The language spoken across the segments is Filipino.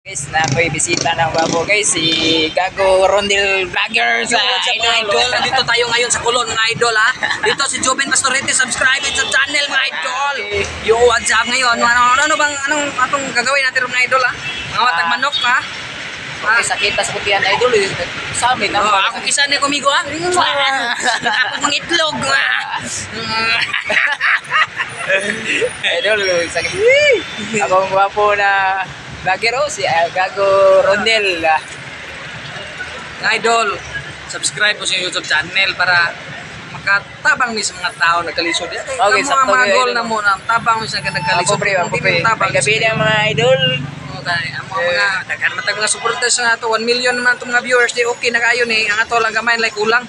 Guys, na ako'y bisita ng babo guys, si Gago Rondel Vlogger sa Idol. Dito tayo ngayon sa Kulon mga idol ha. Dito si Joven Pastorete, subscribe sa channel mga idol. Yo, what's up ngayon? Ano bang atong gagawin natin mga idol ha? Mga watag manok ha? Okay, sakita sa kutihan idol sa amin. Ako kisa ni kumigo ha? Ako mga itlog ha? Idol, sakit. Akong gwapo na vlogger si Gago Rondel. Mga idol, subscribe po sa YouTube channel para makatabang ni sa mga tao nagkalisod. Okay, sakto mga kayo, goal idol. na mo na tabang ni sa nagkalisod. Ako pre. May gabi ng mga idol. Ang mga dagan matag mga supporters na ato 1 million naman itong mga viewers di okay na kayo ni ang ato lang gamay like kulang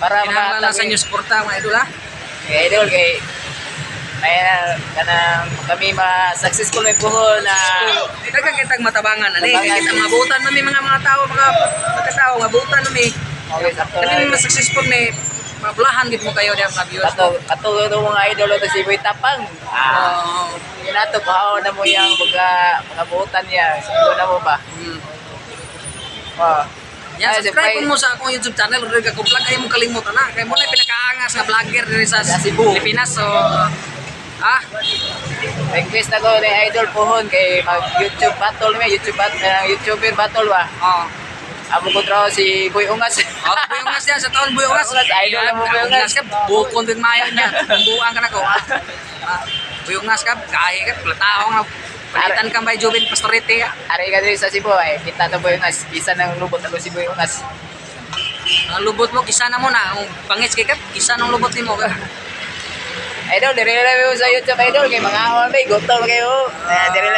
Para kinahanglan lang sa inyo suporta mga idol ha. Okay, idol kay may kanang kami ma-successful may puhol na Dagan kitang matabangan ani Matabangan. kay kita mabutan nami mga tao mga tao mabutan nami. okay, sakto Kami na. mas successful ni mablahan gid mo kayo diha mga viewers. Kato mga idol to si Boy Tapang. Inato pahaw na mo yang mga buutan niya. Siguro na mo ba? Oh. Yan, Ay, subscribe si mo sa akong YouTube channel Rodrigo Gago Vlog ay mo kalimutan na kay mo na pinakaangas nga vlogger diri sa Cebu. Pilipinas so Request na ko ni idol pohon kay mag-YouTube battle mi, YouTuber battle ba? Amo ko traw si Boy Ungas. Buyongas yan, sa taon Buyongas. Ungas, idol na mo Buyongas. ka, bukon din maya niya. Buang ka na ko. Buyongas ka, kaya ka, platao nga. Palitan ka by Joven Pastorete. Ari ka diri sa Cebu ay kita to Boy Ungas. Isa ng lubot ako si Boy Ungas. Ang lubot mo, kisa na mo na. Ang pangits kay ka, kisa ng lubot ni mo. Idol, dire review sa YouTube idol kay mga awal may gutom kayo. Dire